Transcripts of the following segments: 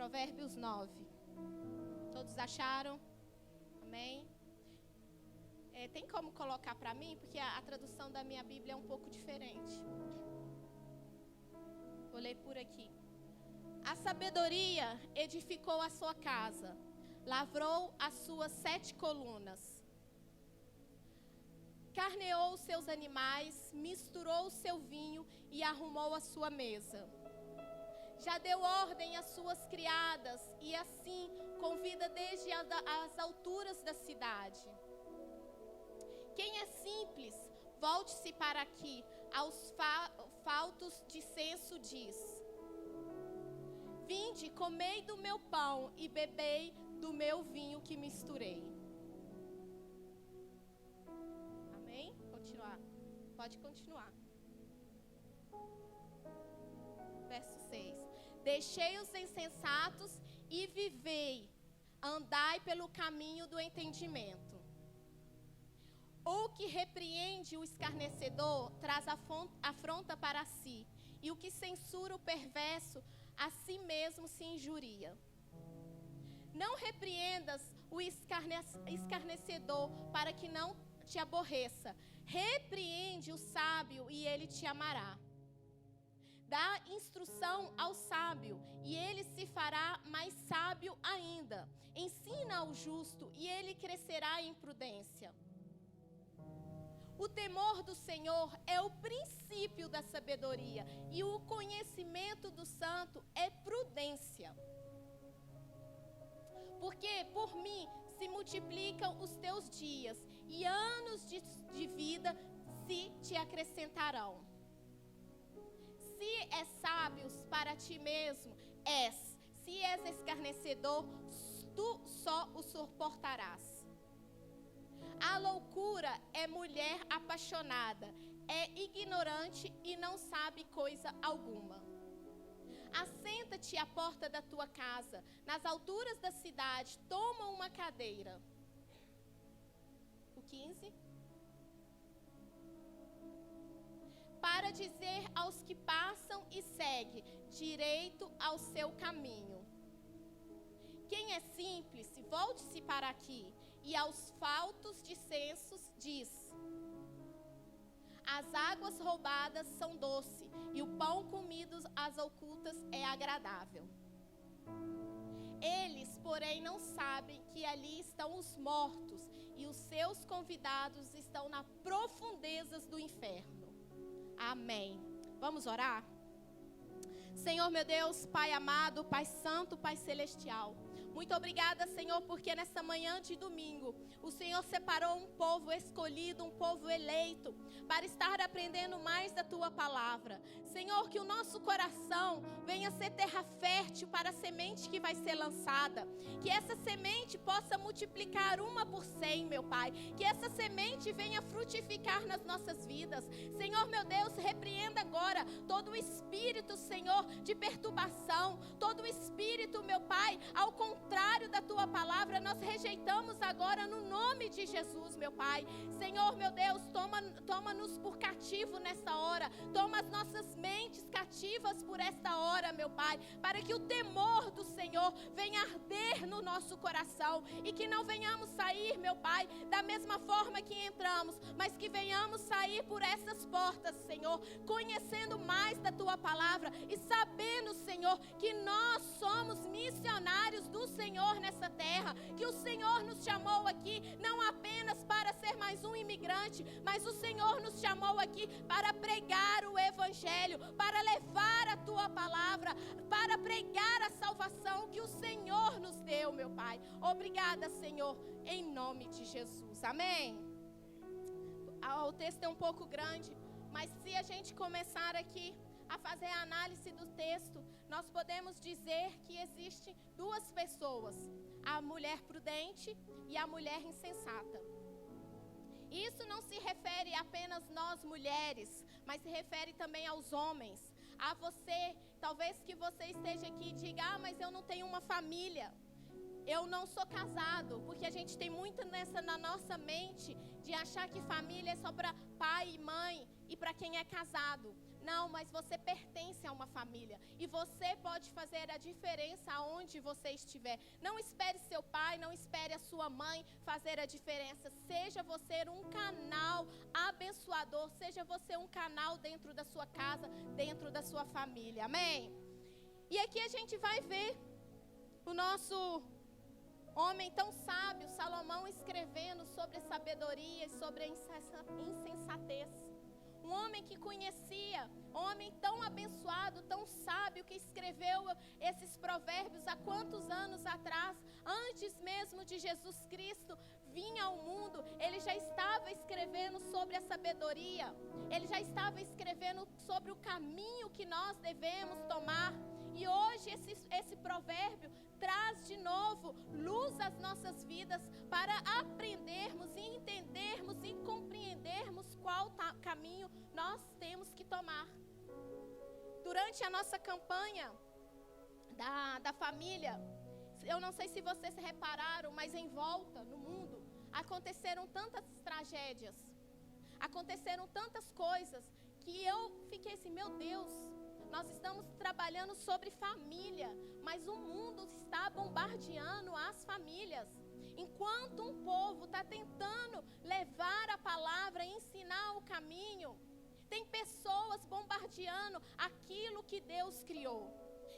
Provérbios 9. Todos acharam? Amém? Tem como colocar para mim? Porque a tradução da minha Bíblia é um pouco diferente. Vou ler por aqui. A sabedoria edificou a sua casa, lavrou as suas 7 colunas, carneou os seus animais, misturou o seu vinho e arrumou a sua mesa. Já deu ordem às suas criadas e assim convida desde as alturas da cidade. Quem é simples, volte-se para aqui, aos faltos de senso diz: vinde, comei do meu pão e bebei do meu vinho que misturei. Amém? Continuar. Pode continuar. Verso 6. Deixei os insensatos e vivei, andai pelo caminho do entendimento. O que repreende o escarnecedor traz afronta para si, e o que censura o perverso a si mesmo se injuria. Não repreendas o escarnecedor para que não te aborreça. Repreende o sábio e ele te amará. Dá instrução ao sábio e ele se fará mais sábio ainda. Ensina ao justo e ele crescerá em prudência. O temor do Senhor é o princípio da sabedoria e o conhecimento do santo é prudência. Porque por mim se multiplicam os teus dias e anos de vida se te acrescentarão. Se és sábio para ti mesmo, és. Se és escarnecedor, tu só o suportarás. A loucura é mulher apaixonada, é ignorante e não sabe coisa alguma. Assenta-te à porta da tua casa, nas alturas da cidade, toma uma cadeira. O 15. Para dizer aos que passam e segue, direito ao seu caminho. Quem é simples, volte-se para aqui, e aos faltos de sensos diz: as águas roubadas são doces, e o pão comido às ocultas é agradável. Eles, porém, não sabem que ali estão os mortos, e os seus convidados estão nas profundezas do inferno. Amém. Vamos orar? Senhor meu Deus, Pai amado, Pai santo, Pai celestial, muito obrigada, Senhor, porque nessa manhã de domingo o Senhor separou um povo escolhido, um povo eleito, para estar aprendendo mais da Tua palavra. Senhor, que o nosso coração venha ser terra fértil para a semente que vai ser lançada, que essa semente possa multiplicar 100, meu Pai, que essa semente venha frutificar nas nossas vidas. Senhor meu Deus, repreenda agora todo o espírito, Senhor, de perturbação, todo o espírito, meu Pai, ao contrário da Tua palavra, nós rejeitamos agora no nome de Jesus, meu Pai. Senhor, meu Deus, toma-nos por cativo nessa hora, toma as nossas mentes cativas por esta hora, meu Pai, para que o temor do Senhor venha arder no nosso coração e que não venhamos sair, meu Pai, da mesma forma que entramos, mas que venhamos sair por essas portas, Senhor, conhecendo mais da Tua palavra e sabendo, Senhor, que nós somos missionários do Senhor nessa terra, que o Senhor nos chamou aqui não apenas para ser mais um imigrante, mas o Senhor nos chamou aqui para pregar o Evangelho, para levar a Tua palavra, para pregar a salvação que o Senhor nos deu, meu Pai. Obrigada, Senhor, em nome de Jesus. Amém. O texto é um pouco grande, mas se a gente começar aqui a fazer a análise do texto, nós podemos dizer que existem duas pessoas: a mulher prudente e a mulher insensata. Isso não se refere apenas nós mulheres, mas se refere também aos homens. A você, talvez que você esteja aqui e diga: mas eu não tenho uma família, eu não sou casado, porque a gente tem muito na nossa mente de achar que família é só para pai e mãe, e para quem é casado. Não, mas você pertence a uma família. E você pode fazer a diferença aonde você estiver. Não espere seu pai, não espere a sua mãe fazer a diferença. Seja você um canal abençoador. Seja você um canal dentro da sua casa, dentro da sua família. Amém? E aqui a gente vai ver o nosso homem tão sábio, Salomão, escrevendo sobre a sabedoria e sobre a insensatez. Um homem que conhecia, um homem tão abençoado, tão sábio, que escreveu esses provérbios há quantos anos atrás, antes mesmo de Jesus Cristo vir ao mundo. Ele já estava escrevendo sobre a sabedoria, ele já estava escrevendo sobre o caminho que nós devemos tomar. E hoje esse provérbio traz de novo luz às nossas vidas para aprendermos e entendermos e compreendermos qual caminho nós temos que tomar. Durante a nossa campanha da família, eu não sei se vocês repararam, mas em volta no mundo aconteceram tantas tragédias, aconteceram tantas coisas que eu fiquei assim, meu Deus. Nós estamos trabalhando sobre família, mas o mundo está bombardeando as famílias. Enquanto um povo está tentando levar a palavra, ensinar o caminho, tem pessoas bombardeando aquilo que Deus criou.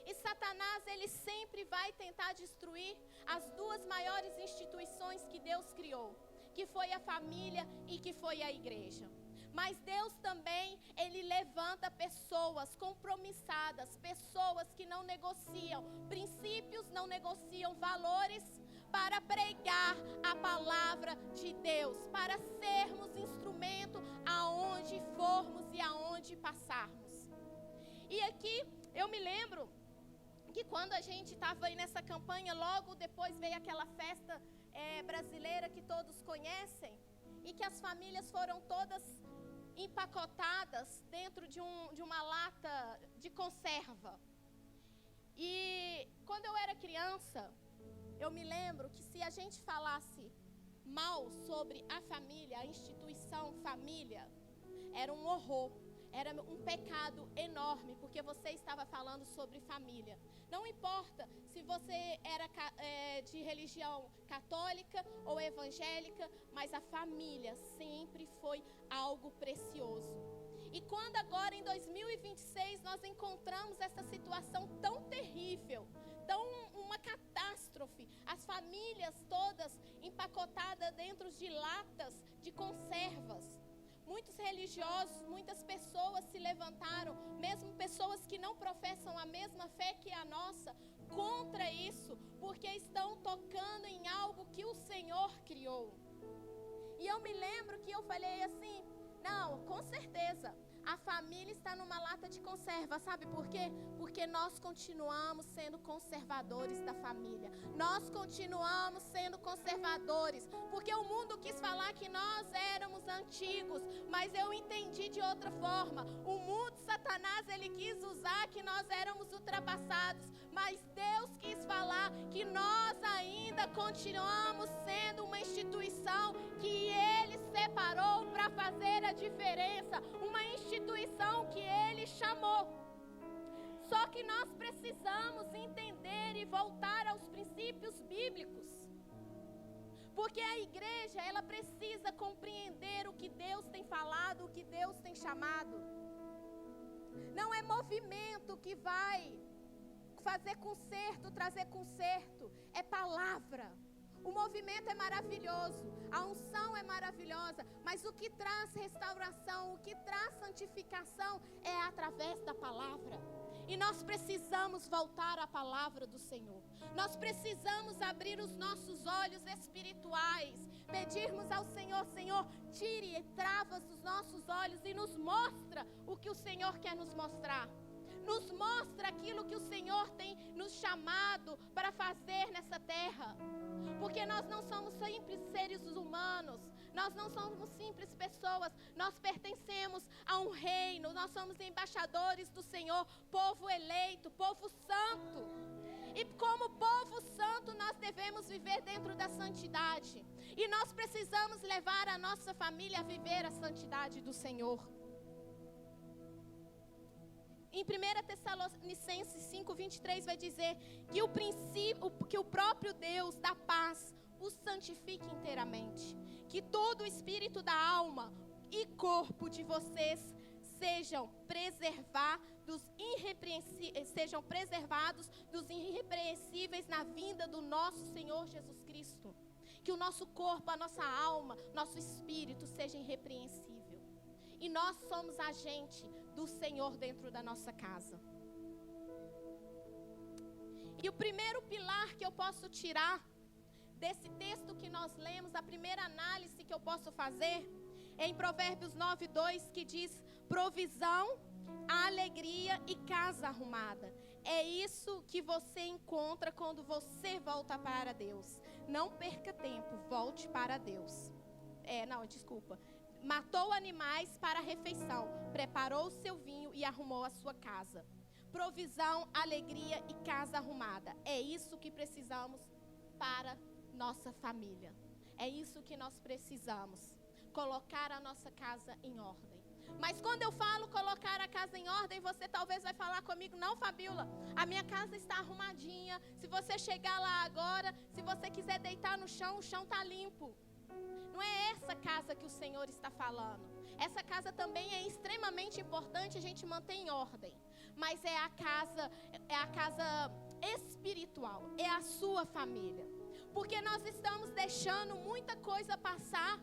E Satanás, ele sempre vai tentar destruir as duas maiores instituições que Deus criou, que foi a família e que foi a igreja. Mas Deus também, ele levanta pessoas compromissadas, pessoas que não negociam princípios, não negociam valores, para pregar a palavra de Deus, para sermos instrumento aonde formos e aonde passarmos. E aqui eu me lembro que quando a gente estava aí nessa campanha, logo depois veio aquela festa brasileira que todos conhecem, e que as famílias foram todas empacotadas dentro de uma lata de conserva. E quando eu era criança, eu me lembro que se a gente falasse mal sobre a família, a instituição família, era um horror, era um pecado enorme, porque você estava falando sobre família. Não importa se você era de religião católica ou evangélica, mas a família sempre foi algo precioso. E quando agora em 2026 nós encontramos essa situação tão terrível, tão uma catástrofe, as famílias todas empacotadas dentro de latas de conservas. Muitos religiosos, muitas pessoas se levantaram, mesmo pessoas que não professam a mesma fé que a nossa, contra isso, porque estão tocando em algo que o Senhor criou. E eu me lembro que eu falei assim, não, com certeza, a família está numa lata de conserva, sabe por quê? Porque nós continuamos sendo conservadores da família. Nós continuamos sendo conservadores, porque o mundo quis falar que nós éramos antigos, mas eu entendi de outra forma. O mundo, Satanás, ele quis usar que nós éramos ultrapassados, mas Deus quis falar que nós ainda continuamos sendo uma instituição que Ele separou para fazer a diferença, uma instituição que Ele chamou. Só que nós precisamos entender e voltar aos princípios bíblicos, porque a igreja, ela precisa compreender o que Deus tem falado, o que Deus tem chamado. Não é movimento que vai fazer conserto, trazer conserto, é palavra. O movimento é maravilhoso, a unção é maravilhosa, mas o que traz restauração, o que traz santificação é através da palavra. E nós precisamos voltar à palavra do Senhor. Nós precisamos abrir os nossos olhos espirituais, pedirmos ao Senhor, Senhor, tire travas dos nossos olhos e nos mostra o que o Senhor quer nos mostrar. Nos mostra aquilo que o Senhor tem nos chamado para fazer nessa terra. Porque nós não somos simples seres humanos, nós não somos simples pessoas, nós pertencemos a um reino, nós somos embaixadores do Senhor, povo eleito, povo santo. E como povo santo nós devemos viver dentro da santidade. E nós precisamos levar a nossa família a viver a santidade do Senhor. Em 1 Tessalonicenses 5:23 vai dizer que o próprio Deus da paz os santifique inteiramente. Que todo o espírito da alma e corpo de vocês sejam preservados dos irrepreensíveis na vinda do nosso Senhor Jesus Cristo. Que o nosso corpo, a nossa alma, nosso espírito seja irrepreensível. E nós somos agente do Senhor dentro da nossa casa. E o primeiro pilar que eu posso tirar desse texto que nós lemos, a primeira análise que eu posso fazer, é em Provérbios 9:2, que diz: provisão, alegria e casa arrumada. É isso que você encontra quando você volta para Deus. Não perca tempo, volte para Deus. Matou animais para a refeição, preparou o seu vinho e arrumou a sua casa. Provisão, alegria e casa arrumada. É isso que precisamos para nossa família. É isso que nós precisamos. Colocar a nossa casa em ordem. Mas quando eu falo colocar a casa em ordem, você talvez vai falar comigo: não, Fabíola, a minha casa está arrumadinha. Se você chegar lá agora, se você quiser deitar no chão, o chão está limpo. Não é essa casa que o Senhor está falando. Essa casa também é extremamente importante a gente manter em ordem. Mas é a casa espiritual, é a sua família. Porque nós estamos deixando muita coisa passar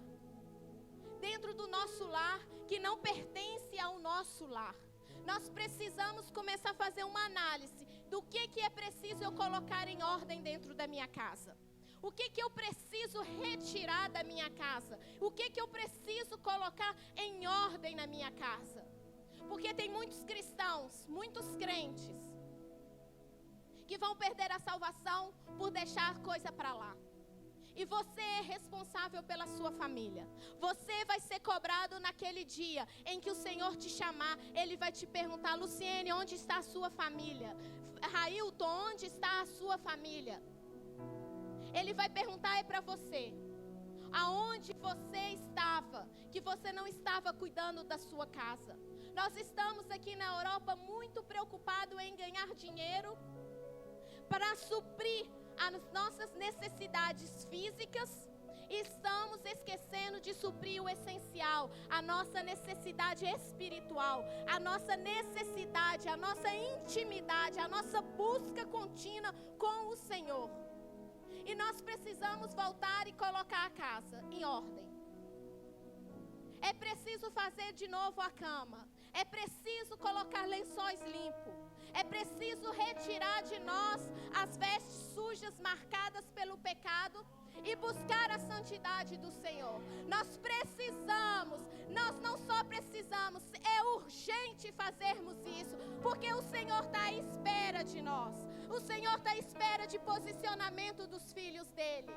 dentro do nosso lar, que não pertence ao nosso lar. Nós precisamos começar a fazer uma análise do que é preciso eu colocar em ordem dentro da minha casa. O que eu preciso retirar da minha casa? O que eu preciso colocar em ordem na minha casa? Porque tem muitos cristãos, muitos crentes, que vão perder a salvação por deixar coisa para lá. E você é responsável pela sua família. Você vai ser cobrado naquele dia em que o Senhor te chamar. Ele vai te perguntar: Luciene, onde está a sua família? Railton, onde está a sua família? Ele vai perguntar para você: aonde você estava, que você não estava cuidando da sua casa? Nós estamos aqui na Europa muito preocupados em ganhar dinheiro para suprir as nossas necessidades físicas, e estamos esquecendo de suprir o essencial, a nossa necessidade espiritual, a nossa necessidade, a nossa intimidade, a nossa busca contínua com o Senhor. E nós precisamos voltar e colocar a casa em ordem. É preciso fazer de novo a cama. É preciso colocar lençóis limpos. É preciso retirar de nós as vestes sujas marcadas pelo pecado e buscar a santidade do Senhor. Nós não só precisamos, é urgente fazermos isso, porque o Senhor está à espera de nós. O Senhor está à espera de posicionamento dos filhos dele.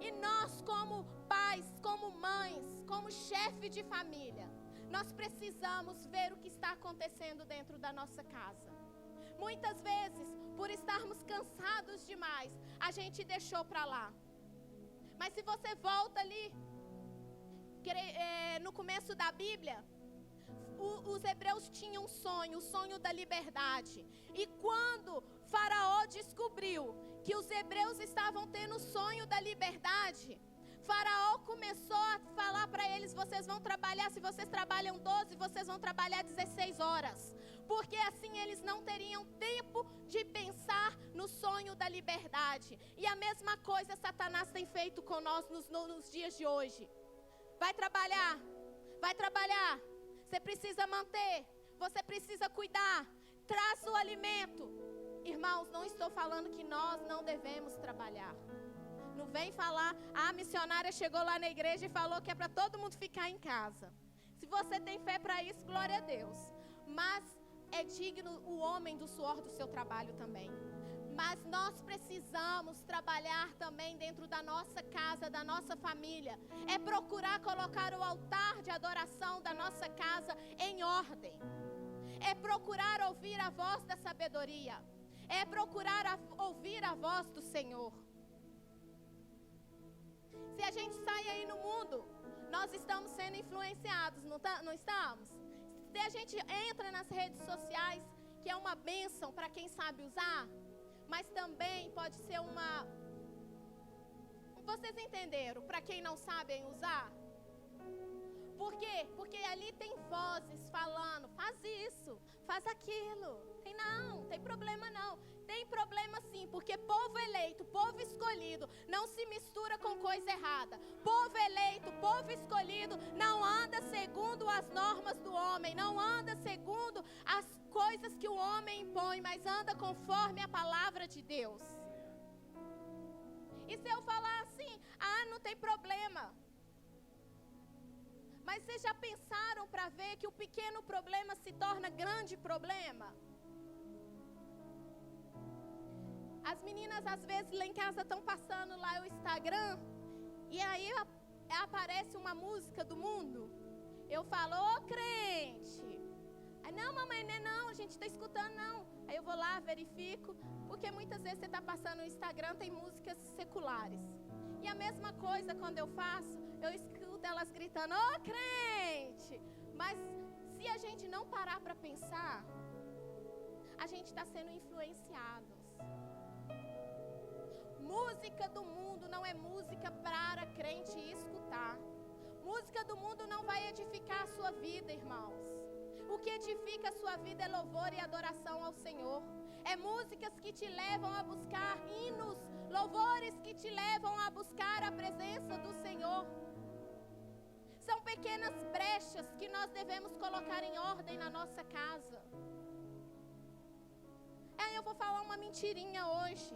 E nós, como pais, como mães, como chefe de família, nós precisamos ver o que está acontecendo dentro da nossa casa. Muitas vezes, por estarmos cansados demais, a gente deixou para lá. Mas se você volta ali, no começo da Bíblia, os hebreus tinham um sonho, o sonho da liberdade. E quando Faraó descobriu que os hebreus estavam tendo o sonho da liberdade, Faraó começou a falar para eles: vocês vão trabalhar, se vocês trabalham 12, vocês vão trabalhar 16 horas. Porque assim eles não teriam tempo de pensar no sonho da liberdade. E a mesma coisa Satanás tem feito com nós nos dias de hoje. Vai trabalhar, você precisa manter, você precisa cuidar, traz o alimento. Irmãos, não estou falando que nós não devemos trabalhar. Não vem falar: a missionária chegou lá na igreja e falou que é para todo mundo ficar em casa. Se você tem fé para isso, glória a Deus. Mas é digno o homem do suor do seu trabalho também. Mas nós precisamos trabalhar também dentro da nossa casa, da nossa família. É procurar colocar o altar de adoração da nossa casa em ordem. É procurar ouvir a voz da sabedoria. É procurar ouvir a voz do Senhor. Se a gente sai aí no mundo, nós estamos sendo influenciados, não estamos? a gente entra nas redes sociais, que é uma bênção para quem sabe usar, mas também pode ser uma... Vocês entenderam? Para quem não sabem usar? Por quê? Porque ali tem vozes falando, faz isso, faz aquilo. Tem problema não. Tem problema sim, porque povo eleito, povo escolhido, não se mistura com coisa errada. Povo eleito, povo escolhido, não anda segundo as normas do homem, não anda segundo as coisas que o homem impõe, mas anda conforme a palavra de Deus. E se eu falar assim, não tem problema. Mas vocês já pensaram para ver que o pequeno problema se torna grande problema? As meninas às vezes lá em casa estão passando lá o Instagram, e aí aparece uma música do mundo. Eu falo, crente. Aí, não, mamãe, não, a gente está escutando não. Aí eu vou lá, verifico, porque muitas vezes você está passando no Instagram, tem músicas seculares. E a mesma coisa quando eu faço, eu escuto elas gritando, crente. Mas se a gente não parar para pensar, a gente está sendo influenciados. Música do mundo não é música para crente escutar. Música do mundo não vai edificar a sua vida, irmãos. O que edifica a sua vida é louvor e adoração ao Senhor. É músicas que te levam a buscar hinos, louvores que te levam a buscar a presença do Senhor. São pequenas brechas que nós devemos colocar em ordem na nossa casa. Eu vou falar uma mentirinha hoje.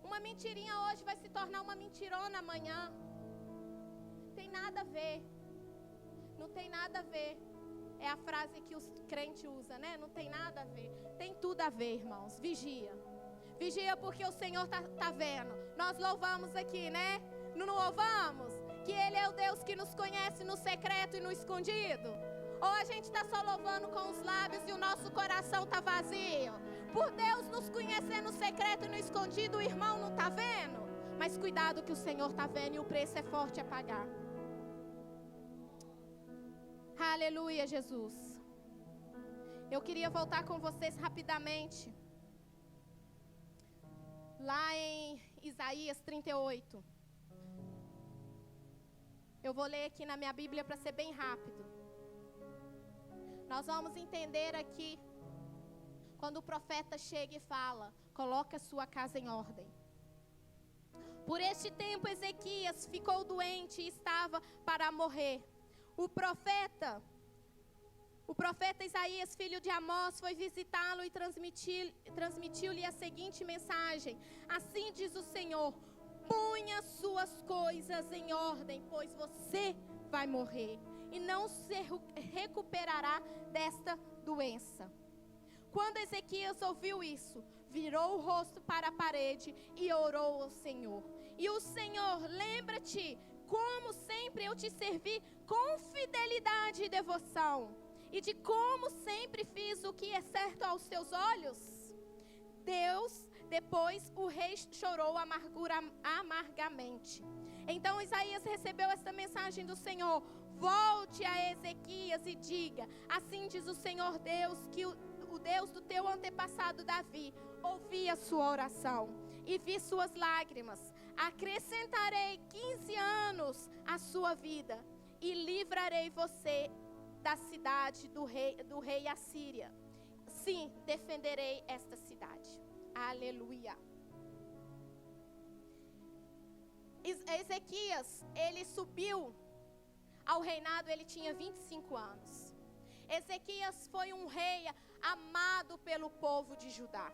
Uma mentirinha hoje vai se tornar uma mentirona amanhã. Tem nada a ver. Não tem nada a ver. É a frase que os crentes usam, né? Não tem nada a ver. Tem tudo a ver, irmãos. Vigia. Vigia porque o Senhor tá vendo. Nós louvamos aqui, né? Não louvamos? Que Ele é o Deus que nos conhece no secreto e no escondido. Ou a gente está só louvando com os lábios e o nosso coração está vazio? Por Deus nos conhecer no secreto e no escondido, o irmão não está vendo? Mas cuidado que o Senhor está vendo e o preço é forte a pagar. Aleluia, Jesus. Eu queria voltar com vocês rapidamente. Lá em Isaías 38. Eu vou ler aqui na minha Bíblia para ser bem rápido. Nós vamos entender aqui, quando o profeta chega e fala, coloca a sua casa em ordem. Por este tempo Ezequias ficou doente e estava para morrer. O profeta Isaías, filho de Amós, foi visitá-lo e transmitiu-lhe a seguinte mensagem: assim diz o Senhor, ponha suas coisas em ordem, pois você vai morrer e não se recuperará desta doença. Quando Ezequias ouviu isso, virou o rosto para a parede e orou ao Senhor. E o Senhor, lembra-te, como sempre eu te servi com fidelidade e devoção, e de como sempre fiz o que é certo aos teus olhos. Depois o rei chorou amargamente. Então Isaías recebeu esta mensagem do Senhor: volte a Ezequias e diga, assim diz o Senhor Deus, que o Deus do teu antepassado Davi, ouvi a sua oração e vi suas lágrimas. Acrescentarei 15 anos à sua vida e livrarei você da cidade do rei Assíria. Sim, defenderei esta cidade. Aleluia. Ezequias, ele subiu ao reinado, ele tinha 25 anos. Ezequias foi um rei amado pelo povo de Judá.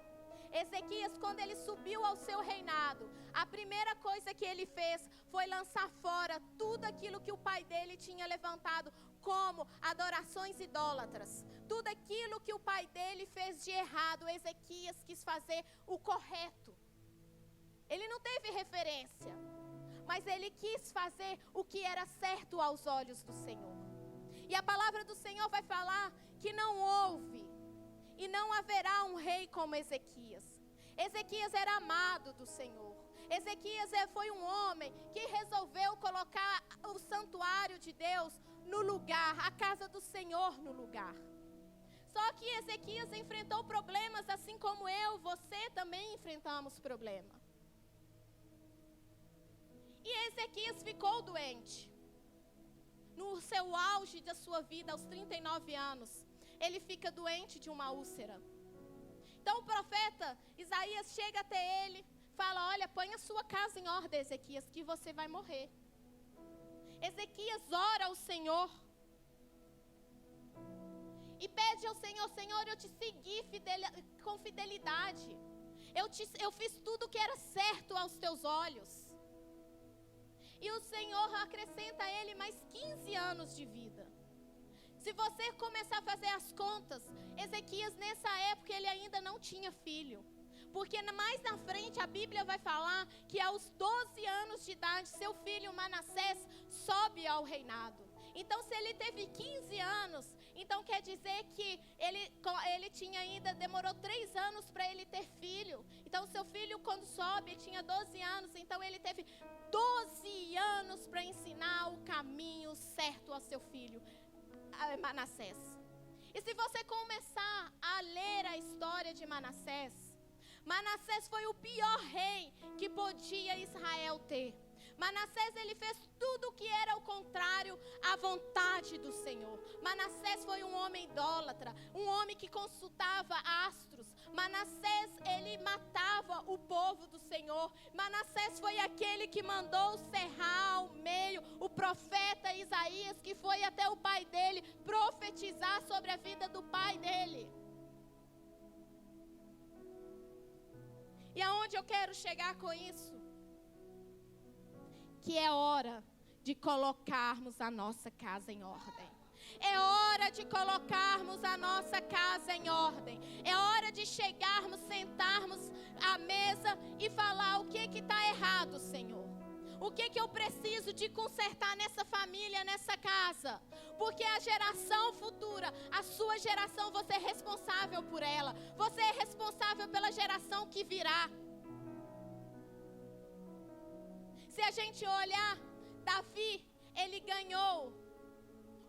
Ezequias, quando ele subiu ao seu reinado, a primeira coisa que ele fez foi lançar fora tudo aquilo que o pai dele tinha levantado como adorações idólatras. Tudo aquilo que o pai dele fez de errado, Ezequias quis fazer o correto. Ele não teve referência, mas ele quis fazer o que era certo aos olhos do Senhor. E a palavra do Senhor vai falar que não houve e não haverá um rei como Ezequias. Ezequias era amado do Senhor. Ezequias foi um homem que resolveu colocar o santuário de Deus no lugar, a casa do Senhor no lugar. que Ezequias enfrentou problemas assim como eu, você também enfrentamos problema. E Ezequias ficou doente. No seu auge da sua vida, aos 39 anos, ele fica doente de uma úlcera. Então o profeta Isaías chega até ele, fala: olha, põe a sua casa em ordem, Ezequias, que você vai morrer. Ezequias ora ao Senhor e pede ao Senhor: Senhor, eu te segui com fidelidade. Eu fiz tudo que era certo aos teus olhos. E o Senhor acrescenta a ele mais 15 anos de vida. Se você começar a fazer as contas, Ezequias nessa época ele ainda não tinha filho. Porque mais na frente a Bíblia vai falar que aos 12 anos de idade, seu filho Manassés sobe ao reinado. Então se ele teve 15 anos, então quer dizer que ele tinha ainda, demorou 3 anos para ele ter filho. Então seu filho quando sobe tinha 12 anos, então ele teve 12 anos para ensinar o caminho certo ao seu filho Manassés. E se você começar a ler a história de Manassés, Manassés foi o pior rei que podia Israel ter. Manassés, ele fez tudo o que era o contrário à vontade do Senhor. Manassés foi um homem idólatra, um homem que consultava astros. Manassés, ele matava o povo do Senhor. Manassés foi aquele que mandou cerrar ao meio o profeta Isaías, que foi até o pai dele profetizar sobre a vida do pai dele. E aonde eu quero chegar com isso? Que é hora de colocarmos a nossa casa em ordem. É hora de colocarmos a nossa casa em ordem. É hora de chegarmos, sentarmos à mesa e falar: o que está errado, Senhor? O que eu preciso de consertar nessa família, nessa casa? Porque a geração futura, a sua geração, você é responsável por ela. Você é responsável pela geração que virá. Se a gente olhar, Davi, ele ganhou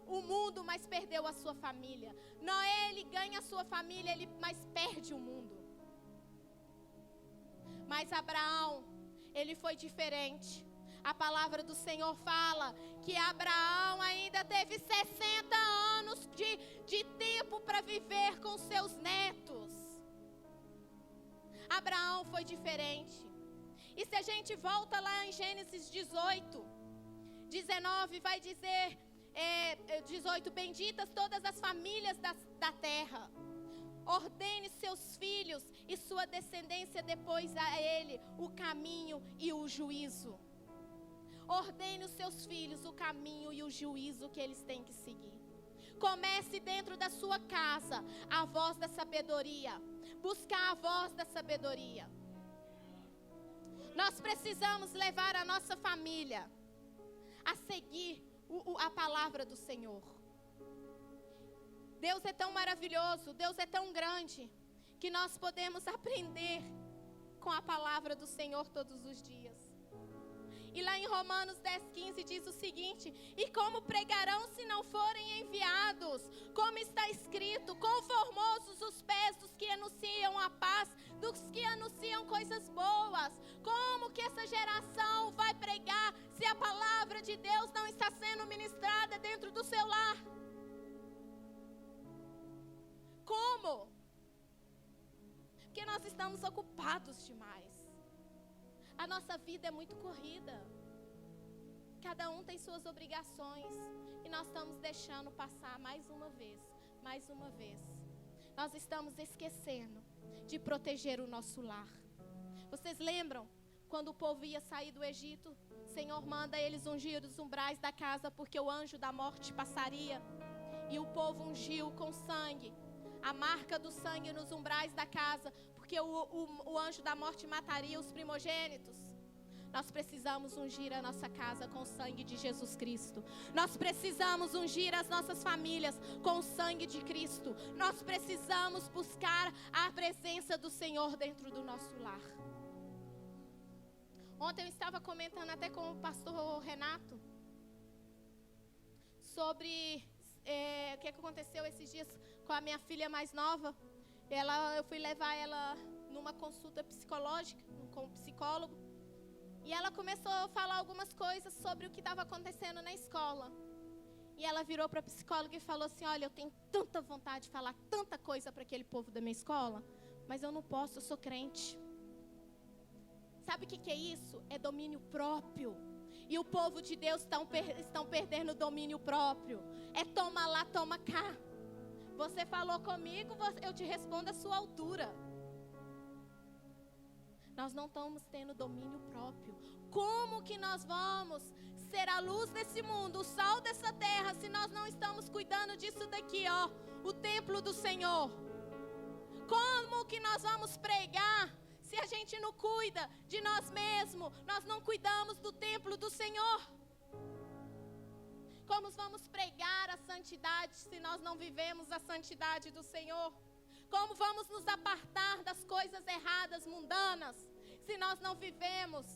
o mundo, mas perdeu a sua família. Noé, ele ganha a sua família, mas perde o mundo. Mas Abraão, ele foi diferente. A palavra do Senhor fala que Abraão ainda teve 60 anos de tempo para viver com seus netos. Abraão foi diferente. E se a gente volta lá em Gênesis 18, 19, vai dizer, 18, benditas todas as famílias da terra. Ordene seus filhos e sua descendência depois a ele o caminho e o juízo. Ordene os seus filhos o caminho e o juízo que eles têm que seguir. Comece dentro da sua casa a voz da sabedoria. Buscar a voz da sabedoria. Nós precisamos levar a nossa família a seguir a palavra do Senhor. Deus é tão maravilhoso, Deus é tão grande, que nós podemos aprender com a palavra do Senhor todos os dias. E lá em Romanos 10:15 diz o seguinte: e como pregarão se não forem enviados? Como está escrito: quão formosos os pés dos que anunciam a paz, dos que anunciam coisas boas. Como que essa geração vai pregar se a palavra de Deus não está sendo ministrada dentro do seu lar? Como? Porque nós estamos ocupados demais. A nossa vida é muito corrida. Cada um tem suas obrigações. E nós estamos deixando passar mais uma vez. Nós estamos esquecendo de proteger o nosso lar. Vocês lembram quando o povo ia sair do Egito? O Senhor manda eles ungir os umbrais da casa, porque o anjo da morte passaria. E o povo ungiu com sangue, a marca do sangue nos umbrais da casa, porque o anjo da morte mataria os primogênitos. Nós precisamos ungir a nossa casa com o sangue de Jesus Cristo. Nós precisamos ungir as nossas famílias com o sangue de Cristo. Nós precisamos buscar a presença do Senhor dentro do nosso lar. Ontem eu estava comentando até com o pastor Renato sobre o que aconteceu esses dias com a minha filha mais nova. Eu fui levar ela numa consulta psicológica, com um psicólogo. E ela começou a falar algumas coisas sobre o que estava acontecendo na escola. E ela virou para a psicóloga e falou assim: olha, eu tenho tanta vontade de falar tanta coisa para aquele povo da minha escola, mas eu não posso, eu sou crente. Sabe o que é isso? É domínio próprio. E o povo de Deus estão perdendo o domínio próprio. É toma lá, toma cá. Você falou comigo, eu te respondo à sua altura. Nós não estamos tendo domínio próprio. Como que nós vamos ser a luz desse mundo, o sal dessa terra, se nós não estamos cuidando disso daqui, ó, o templo do Senhor? Como que nós vamos pregar se a gente não cuida de nós mesmos? Nós não cuidamos do templo do Senhor. Como vamos pregar a santidade se nós não vivemos a santidade do Senhor? Como vamos nos apartar das coisas erradas, mundanas, se nós não vivemos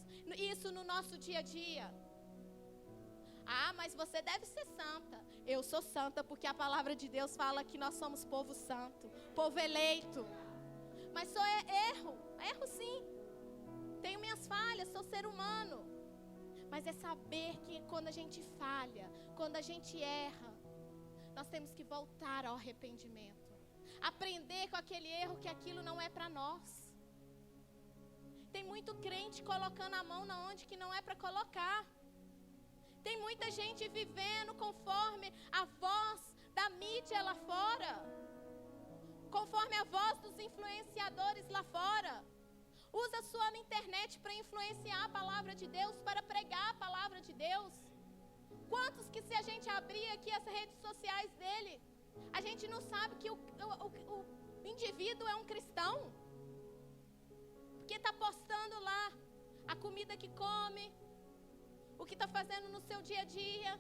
isso no nosso dia a dia? Ah, mas você deve ser santa. Eu sou santa porque a palavra de Deus fala que nós somos povo santo, povo eleito. Mas só erro sim. Tenho minhas falhas, sou ser humano. Mas é saber que quando a gente falha, quando a gente erra, nós temos que voltar ao arrependimento. Aprender com aquele erro que aquilo não é para nós. Tem muito crente colocando a mão na onde que não é para colocar. Tem muita gente vivendo conforme a voz da mídia lá fora, conforme a voz dos influenciadores lá fora. Usa a sua internet para influenciar a palavra de Deus, para pregar a palavra de Deus. Quantos que se a gente abrir aqui as redes sociais dele, a gente não sabe que o indivíduo é um cristão? Porque está postando lá a comida que come, o que está fazendo no seu dia a dia.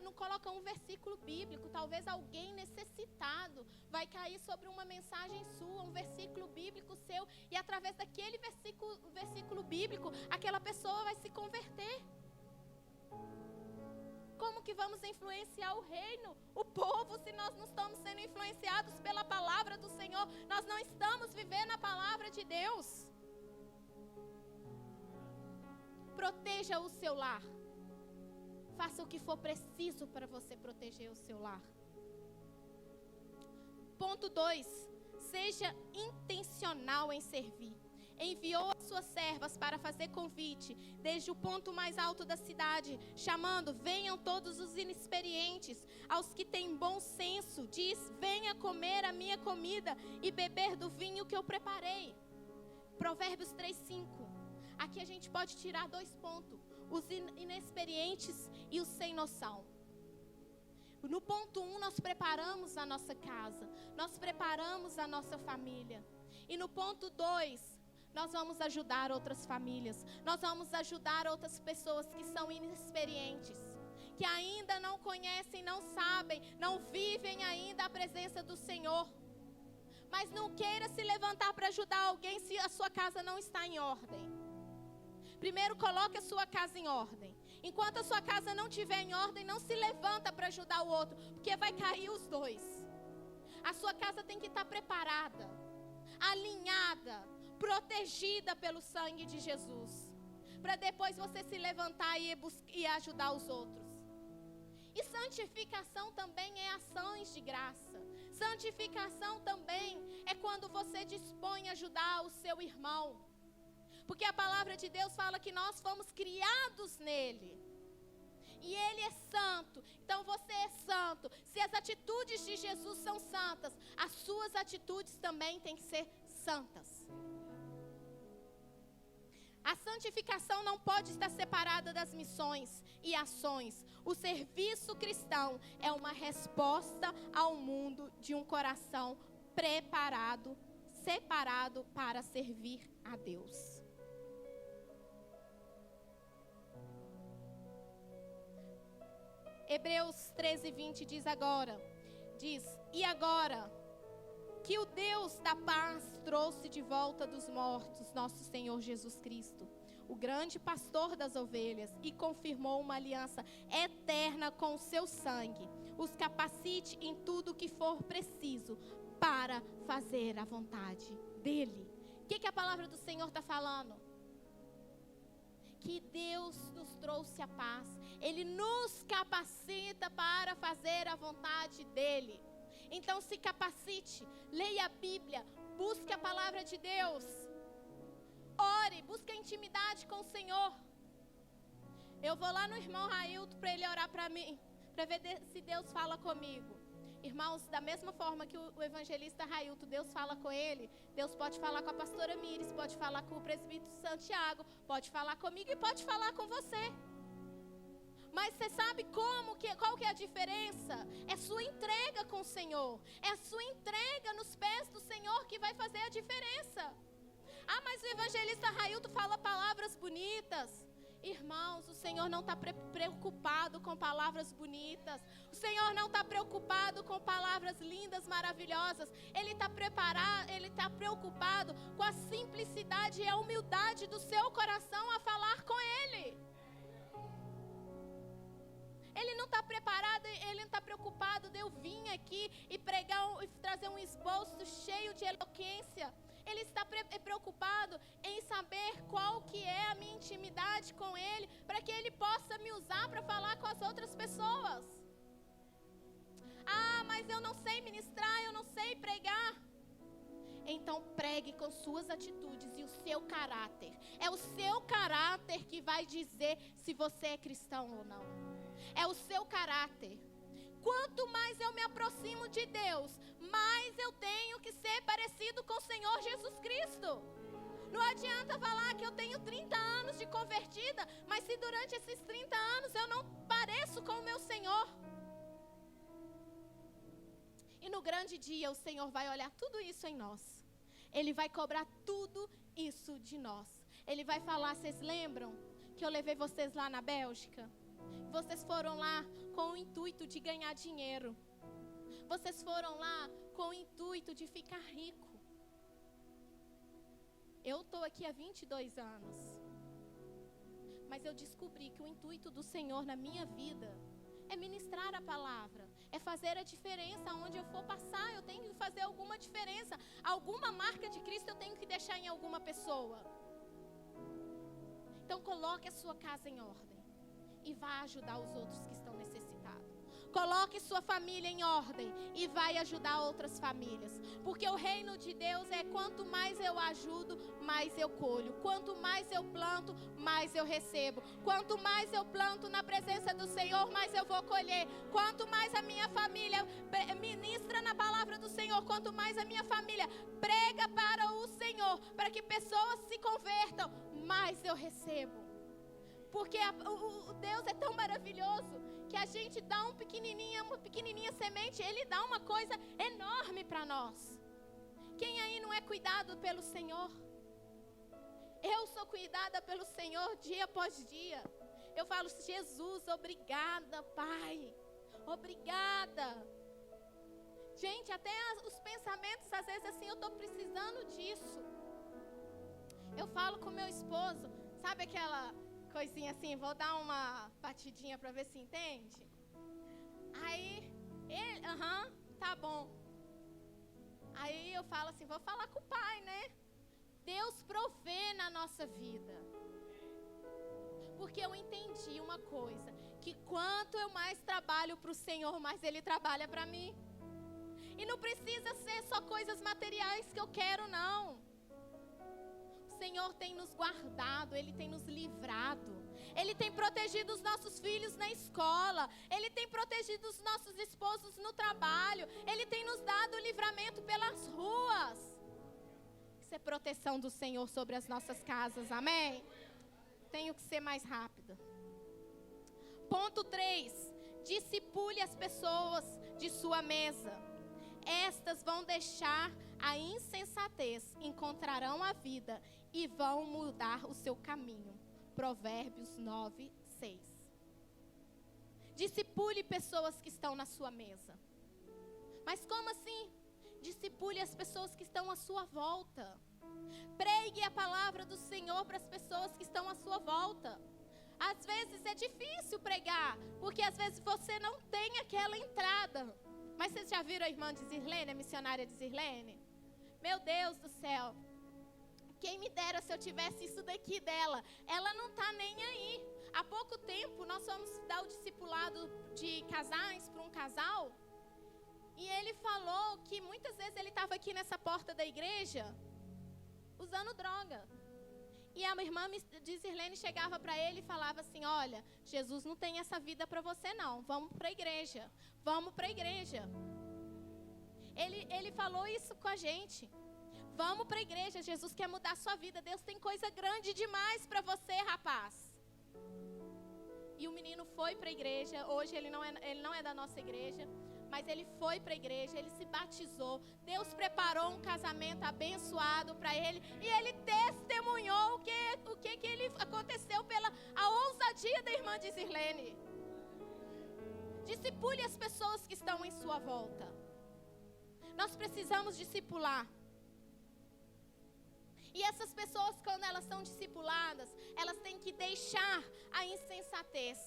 Não coloca um versículo bíblico. Talvez alguém necessitado vai cair sobre uma mensagem sua, um versículo bíblico seu, e através daquele versículo bíblico, aquela pessoa vai se converter. Como que vamos influenciar o reino, o povo, se nós não estamos sendo influenciados pela palavra do Senhor? Nós não estamos vivendo a palavra de Deus. Proteja o seu lar. Faça o que for preciso para você proteger o seu lar. Ponto 2. Seja intencional em servir. Enviou as suas servas para fazer convite desde o ponto mais alto da cidade, chamando: venham todos os inexperientes, aos que têm bom senso. Diz: venha comer a minha comida e beber do vinho que eu preparei. Provérbios 3:5. Aqui a gente pode tirar 2 pontos: os inexperientes e os sem noção. No ponto 1, nós preparamos a nossa casa, nós preparamos a nossa família. E no ponto 2, nós vamos ajudar outras famílias, nós vamos ajudar outras pessoas que são inexperientes, que ainda não conhecem, não sabem, não vivem ainda a presença do Senhor. Mas não queira se levantar para ajudar alguém se a sua casa não está em ordem. Primeiro coloque a sua casa em ordem. Enquanto a sua casa não estiver em ordem, não se levanta para ajudar o outro, porque vai cair os dois. A sua casa tem que estar preparada, alinhada, protegida pelo sangue de Jesus, para depois você se levantar e ajudar os outros. E santificação também é ações de graça. Santificação também é quando você dispõe a ajudar o seu irmão. Porque a palavra de Deus fala que nós fomos criados nele. E ele é santo. Então você é santo. Se as atitudes de Jesus são santas, as suas atitudes também têm que ser santas. A santificação não pode estar separada das missões e ações. O serviço cristão é uma resposta ao mundo de um coração preparado, separado para servir a Deus. Hebreus 13:20 diz: e agora que o Deus da paz trouxe de volta dos mortos nosso Senhor Jesus Cristo, o grande pastor das ovelhas, e confirmou uma aliança eterna com o seu sangue, os capacite em tudo for preciso para fazer a vontade dEle. O que a palavra do Senhor está falando? Que Deus nos trouxe a paz. Ele nos capacita para fazer a vontade dEle. Então se capacite, leia a Bíblia, busque a palavra de Deus. Ore, busque a intimidade com o Senhor. Eu vou lá no irmão Railton para ele orar para mim, para ver se Deus fala comigo. Irmãos, da mesma forma que o evangelista Railton, Deus fala com ele, Deus pode falar com a pastora Mires, pode falar com o presbítero Santiago, pode falar comigo e pode falar com você. Mas você sabe qual que é a diferença? É sua entrega com o Senhor. É a sua entrega nos pés do Senhor que vai fazer a diferença. Ah, mas o evangelista Railton fala palavras bonitas. Irmãos, o Senhor não está preocupado com palavras bonitas. O Senhor não está preocupado com palavras lindas, maravilhosas. Ele está preocupado com a simplicidade e a humildade do seu coração a falar com Ele. Ele não está preparado, ele não está preocupado de eu vir aqui e pregar, trazer um esboço cheio de eloquência. Ele está preocupado em saber qual que é a minha intimidade com Ele, para que Ele possa me usar para falar com as outras pessoas. Ah, mas eu não sei ministrar, eu não sei pregar. Então pregue com suas atitudes e o seu caráter. É o seu caráter que vai dizer se você é cristão ou não. É o seu caráter. Quanto mais eu me aproximo de Deus, mais eu tenho que ser parecido com o Senhor Jesus Cristo. Não adianta falar que eu tenho 30 anos de convertida, mas se durante esses 30 anos eu não pareço com o meu Senhor. E no grande dia o Senhor vai olhar tudo isso em nós. Ele vai cobrar tudo isso de nós. Ele vai falar, vocês lembram que eu levei vocês lá na Bélgica? Vocês foram lá com o intuito de ganhar dinheiro. Vocês foram lá com o intuito de ficar rico. Eu estou aqui há 22 anos. Mas eu descobri que o intuito do Senhor na minha vida é ministrar a palavra. É fazer a diferença onde eu for passar. Eu tenho que fazer alguma diferença. Alguma marca de Cristo eu tenho que deixar em alguma pessoa. Então coloque a sua casa em ordem. E vai ajudar os outros que estão necessitados. Coloque sua família em ordem e vai ajudar outras famílias. Porque o reino de Deus é quanto mais eu ajudo, mais eu colho. Quanto mais eu planto, mais eu recebo. Quanto mais eu planto na presença do Senhor, mais eu vou colher. Quanto mais a minha família ministra na palavra do Senhor, quanto mais a minha família prega para o Senhor, para que pessoas se convertam, mais eu recebo. Porque o Deus é tão maravilhoso que a gente dá uma pequenininha semente, Ele dá uma coisa enorme para nós. Quem aí não é cuidado pelo Senhor? Eu sou cuidada pelo Senhor dia após dia. Eu falo, Jesus, obrigada, Pai. Obrigada. Gente, até os pensamentos, às vezes assim, eu estou precisando disso. Eu falo com meu esposo, sabe aquela coisinha assim, vou dar uma batidinha para ver se entende. Aí, ele, tá bom. Aí eu falo assim, vou falar com o Pai, né? Deus provê na nossa vida. Porque eu entendi uma coisa, que quanto eu mais trabalho para o Senhor, mais Ele trabalha para mim. E não precisa ser só coisas materiais que eu quero, não. O Senhor tem nos guardado, Ele tem nos livrado. Ele tem protegido os nossos filhos na escola. Ele tem protegido os nossos esposos no trabalho. Ele tem nos dado livramento pelas ruas. Isso é proteção do Senhor sobre as nossas casas, amém? Tenho que ser mais rápida. Ponto 3. Discipule as pessoas de sua mesa. Estas vão deixar a insensatez, encontrarão a vida e vão mudar o seu caminho. Provérbios 9, 6. Discipule pessoas que estão na sua mesa. Mas como assim? Discipule as pessoas que estão à sua volta. Pregue a palavra do Senhor para as pessoas que estão à sua volta. Às vezes é difícil pregar, porque às vezes você não tem aquela entrada. Mas vocês já viram a irmã de Zirlene, a missionária de Zirlene? Meu Deus do céu. Quem me dera se eu tivesse isso daqui dela. Ela não está nem aí. Há pouco tempo, nós fomos dar o discipulado de casais para um casal. E ele falou que muitas vezes ele estava aqui nessa porta da igreja, usando droga. E a irmã de Zirlene chegava para ele e falava assim, olha, Jesus não tem essa vida para você não. Vamos para a igreja. Vamos para a igreja. Ele falou isso com a gente. Vamos para a igreja, Jesus quer mudar a sua vida. Deus tem coisa grande demais para você, rapaz. E o menino foi para a igreja. Hoje ele não é da nossa igreja, mas ele foi para a igreja, ele se batizou. Deus preparou um casamento abençoado para ele. E ele testemunhou o que ele aconteceu pela a ousadia da irmã de Zirlene. Discipule as pessoas que estão em sua volta. Nós precisamos discipular. E essas pessoas, quando elas são discipuladas, elas têm que deixar a insensatez.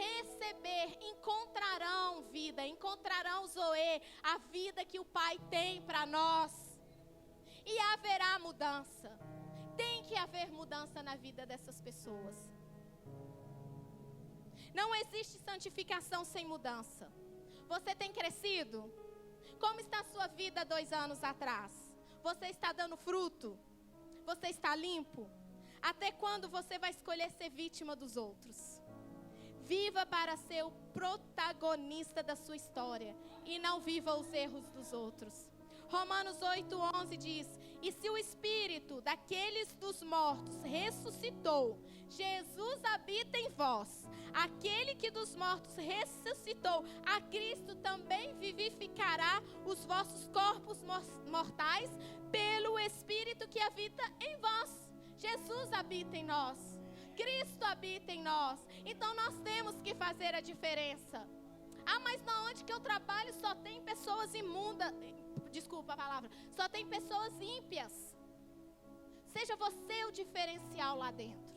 Receber, encontrarão vida, encontrarão Zoe, a vida que o Pai tem para nós. E haverá mudança. Tem que haver mudança na vida dessas pessoas. Não existe santificação sem mudança. Você tem crescido? Como está a sua vida 2 anos atrás? Você está dando fruto? Você está limpo? Até quando você vai escolher ser vítima dos outros? Viva para ser o protagonista da sua história e não viva os erros dos outros. Romanos 8:11 diz: e se o Espírito daqueles dos mortos ressuscitou, Jesus habita em vós. Aquele que dos mortos ressuscitou, a Cristo também vivificará os vossos corpos mortais pelo Espírito que habita em vós. Jesus habita em nós. Cristo habita em nós. Então nós temos que fazer a diferença. Ah, mas na onde que eu trabalho só tem pessoas imundas. Desculpa a palavra. Só tem pessoas ímpias. Seja você o diferencial lá dentro.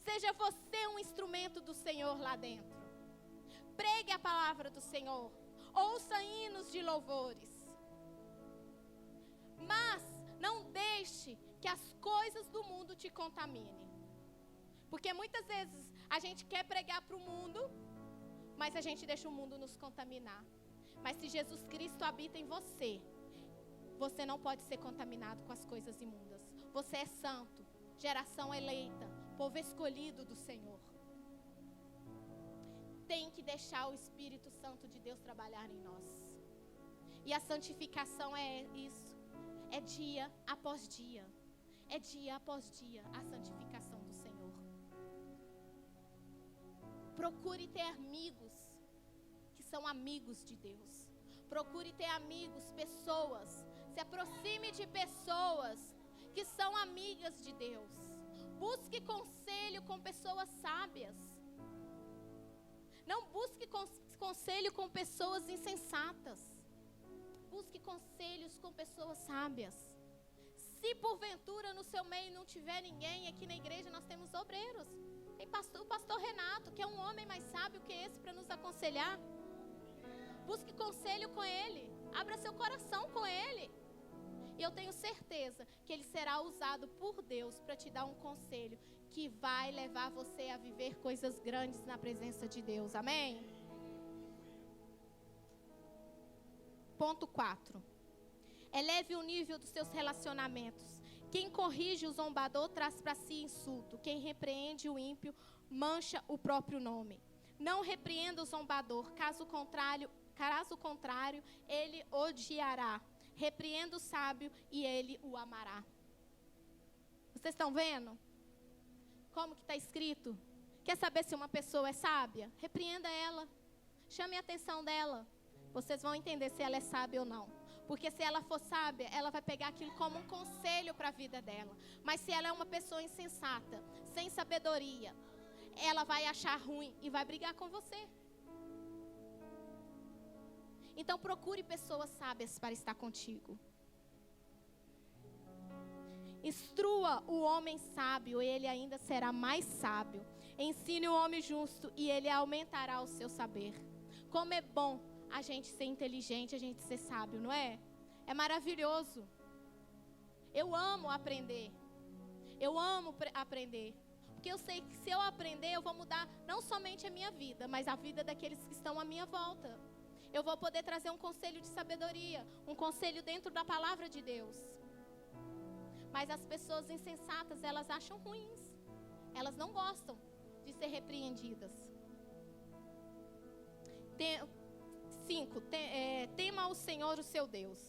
Seja você um instrumento do Senhor lá dentro. Pregue a palavra do Senhor. Ouça hinos de louvores. Mas não deixe que as coisas do mundo te contaminem. Porque muitas vezes a gente quer pregar para o mundo, mas a gente deixa o mundo nos contaminar. Mas se Jesus Cristo habita em você, você não pode ser contaminado com as coisas imundas. Você é santo, geração eleita, povo escolhido do Senhor. Tem que deixar o Espírito Santo de Deus trabalhar em nós. E a santificação é isso. É dia após dia. É dia após dia a santificação do Senhor. Procure ter amigos que são amigos de Deus. Procure ter amigos, pessoas. Se aproxime de pessoas que são amigas de Deus. Busque conselho com pessoas sábias. Não busque conselho com pessoas insensatas. Busque conselhos com pessoas sábias. Se porventura no seu meio não tiver ninguém, aqui na igreja nós temos obreiros. Tem o pastor Renato, que é um homem mais sábio que esse para nos aconselhar. Busque conselho com ele. Abra seu coração com ele. E eu tenho certeza que ele será usado por Deus para te dar um conselho que vai levar você a viver coisas grandes na presença de Deus. Amém? Ponto 4. Eleve o nível dos seus relacionamentos. Quem corrige o zombador traz para si insulto. Quem repreende o ímpio mancha o próprio nome. Não repreenda o zombador, caso contrário, ele odiará. Repreenda o sábio e ele o amará. Vocês estão vendo? Como que está escrito? Quer saber se uma pessoa é sábia? Repreenda ela. Chame a atenção dela. Vocês vão entender se ela é sábia ou não. Porque se ela for sábia, ela vai pegar aquilo como um conselho para a vida dela. Mas se ela é uma pessoa insensata, sem sabedoria, ela vai achar ruim e vai brigar com você. Então procure pessoas sábias para estar contigo. Instrua o homem sábio, ele ainda será mais sábio. Ensine o homem justo e ele aumentará o seu saber. Como é bom a gente ser inteligente, a gente ser sábio, não é? É maravilhoso. Eu amo aprender. Eu amo aprender. Porque eu sei que se eu aprender, eu vou mudar não somente a minha vida, mas a vida daqueles que estão à minha volta. Eu vou poder trazer um conselho de sabedoria, um conselho dentro da palavra de Deus. Mas as pessoas insensatas, elas acham ruins. Elas não gostam de ser repreendidas. 5. Tema ao Senhor, o seu Deus.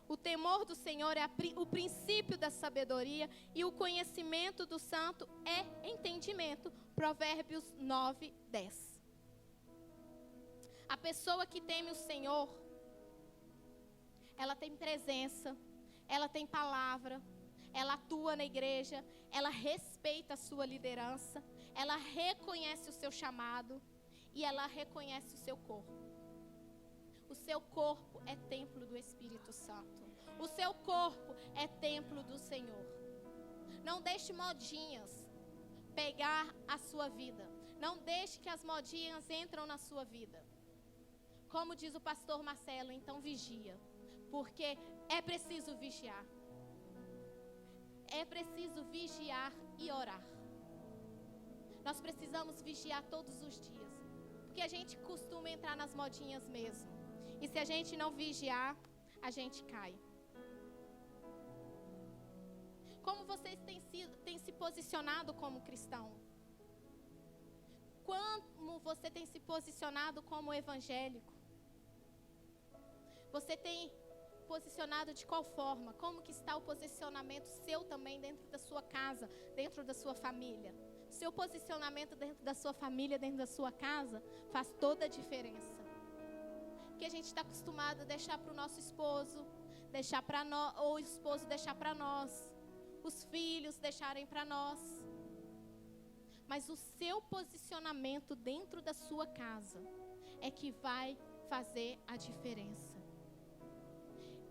O temor do Senhor é o princípio da sabedoria e o conhecimento do santo é entendimento. Provérbios 9, 10. A pessoa que teme o Senhor, ela tem presença, ela tem palavra, ela atua na igreja, ela respeita a sua liderança, ela reconhece o seu chamado e ela reconhece o seu corpo. O seu corpo é templo do Espírito Santo. O seu corpo é templo do Senhor. Não deixe modinhas pegar a sua vida. Não deixe que as modinhas entrem na sua vida. Como diz o pastor Marcelo, então vigia. Porque é preciso vigiar. É preciso vigiar e orar. Nós precisamos vigiar todos os dias. Porque a gente costuma entrar nas modinhas mesmo. E se a gente não vigiar, a gente cai. Como vocês têm se posicionado como cristão? Como você tem se posicionado como evangélico? Você tem posicionado de qual forma? Como que está o posicionamento seu também dentro da sua casa, dentro da sua família? Seu posicionamento dentro da sua família, dentro da sua casa, faz toda a diferença. Que a gente está acostumado a deixar para o nosso esposo, deixar para nós, ou o esposo deixar para nós, os filhos deixarem para nós. Mas o seu posicionamento dentro da sua casa é que vai fazer a diferença.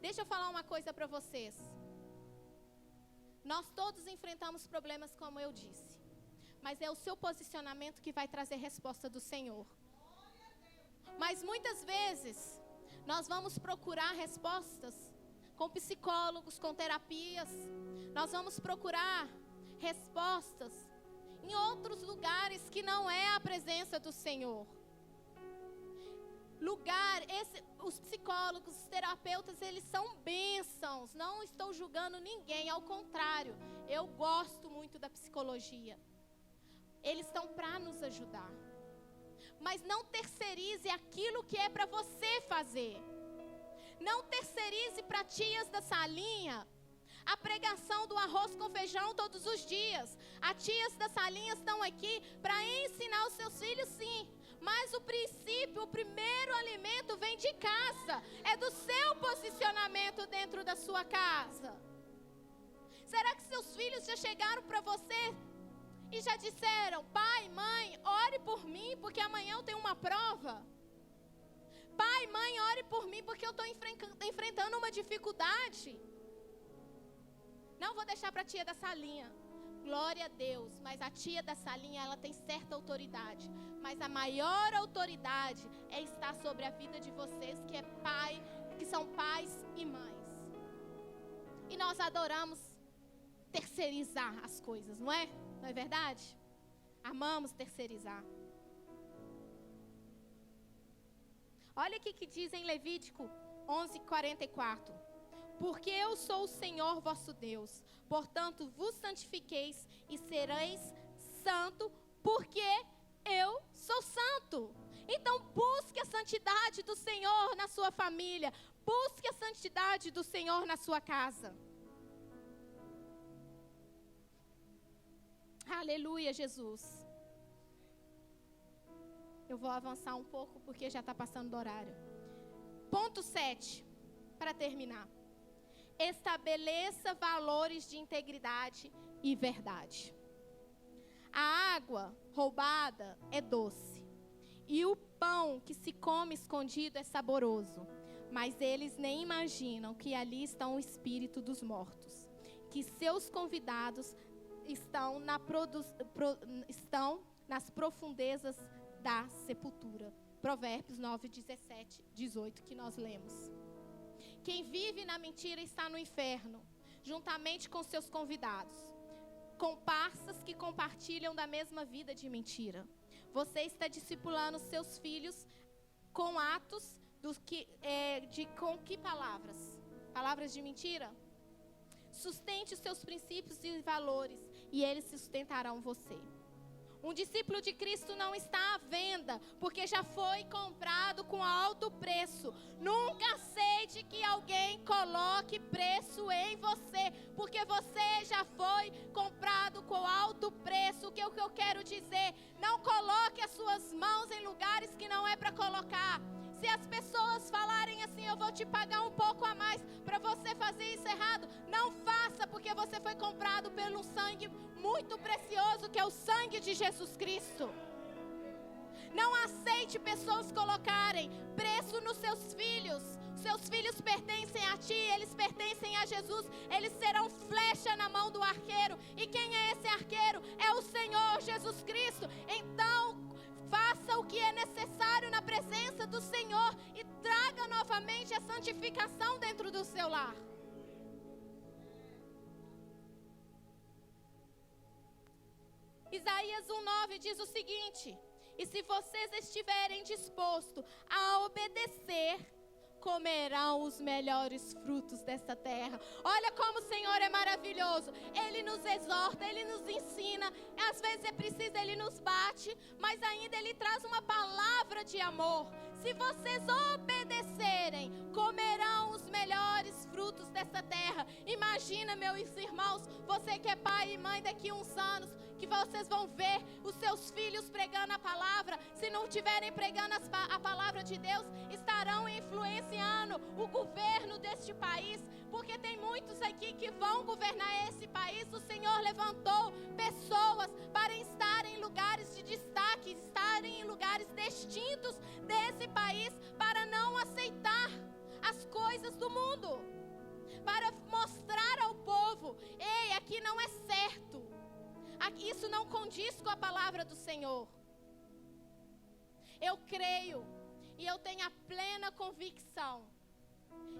Deixa eu falar uma coisa para vocês. Nós todos enfrentamos problemas, como eu disse, mas é o seu posicionamento que vai trazer resposta do Senhor. Mas muitas vezes, nós vamos procurar respostas com psicólogos, com terapias. Nós vamos procurar respostas em outros lugares que não é a presença do Senhor. Os psicólogos, os terapeutas, eles são bênçãos. Não estou julgando ninguém, ao contrário. Eu gosto muito da psicologia. Eles estão para nos ajudar. Mas não terceirize aquilo que é para você fazer. Não terceirize para tias da salinha a pregação do arroz com feijão todos os dias. As tias da salinha estão aqui para ensinar os seus filhos, sim. Mas o princípio, o primeiro alimento vem de casa. É do seu posicionamento dentro da sua casa. Será que seus filhos já chegaram para você e já disseram: pai, mãe, ore por mim, porque amanhã eu tenho uma prova? Pai, mãe, ore por mim, porque eu estou enfrentando uma dificuldade. Não vou deixar para a tia da salinha. Glória a Deus, mas a tia da salinha, ela tem certa autoridade. Mas a maior autoridade é estar sobre a vida de vocês, que são pais e mães. E nós adoramos terceirizar as coisas, não é? Não é verdade? Amamos terceirizar. Olha aqui que diz em Levítico 11:44. Porque eu sou o Senhor vosso Deus, portanto vos santifiqueis e sereis santo, porque eu sou santo. Então busque a santidade do Senhor na sua família, busque a santidade do Senhor na sua casa. Aleluia, Jesus. Eu vou avançar um pouco porque já está passando do horário. Ponto 7, para terminar. Estabeleça valores de integridade e verdade. A água roubada é doce, e o pão que se come escondido é saboroso, mas eles nem imaginam que ali está o espírito dos mortos, que seus convidados estão nas profundezas da sepultura. Provérbios 9, 17, 18, que nós lemos. Quem vive na mentira está no inferno, juntamente com seus convidados, comparsas que compartilham da mesma vida de mentira. Você está discipulando seus filhos com atos com que palavras? Palavras de mentira? Sustente os seus princípios e valores, e eles sustentarão você. Um discípulo de Cristo não está à venda, porque já foi comprado com alto preço. Nunca aceite que alguém coloque preço em você, porque você já foi comprado com alto preço. O que eu quero dizer? Não coloque as suas mãos em lugares que não é para colocar. Se as pessoas falarem assim, eu vou te pagar um pouco a mais para você fazer isso errado, não faça, porque você foi comprado pelo sangue muito precioso, que é o sangue de Jesus Cristo. Não aceite pessoas colocarem preço nos seus filhos. Seus filhos pertencem a ti, eles pertencem a Jesus. Eles serão flecha na mão do arqueiro. E quem é esse arqueiro? É o Senhor Jesus Cristo. Então, faça o que é necessário na presença do Senhor e traga novamente a santificação dentro do seu lar. Isaías 1:9 diz o seguinte: e se vocês estiverem dispostos a obedecer, comerão os melhores frutos dessa terra. Olha como o Senhor é maravilhoso. Ele nos exorta, Ele nos ensina. Às vezes é preciso, Ele nos bate, mas ainda Ele traz uma palavra de amor. Se vocês obedecerem, comerão os melhores frutos dessa terra. Imagina, meus irmãos, você que é pai e mãe, daqui a uns anos, que vocês vão ver os seus filhos pregando a palavra. Se não estiverem pregando a palavra de Deus, estarão influenciando o governo deste país, porque tem muitos aqui que vão governar esse país. O Senhor levantou pessoas para estarem em lugares de destaque, estarem em lugares distintos desse país, para não aceitar as coisas do mundo, para mostrar ao povo: ei, aqui não é certo. Isso não condiz com a palavra do Senhor. Eu creio e eu tenho a plena convicção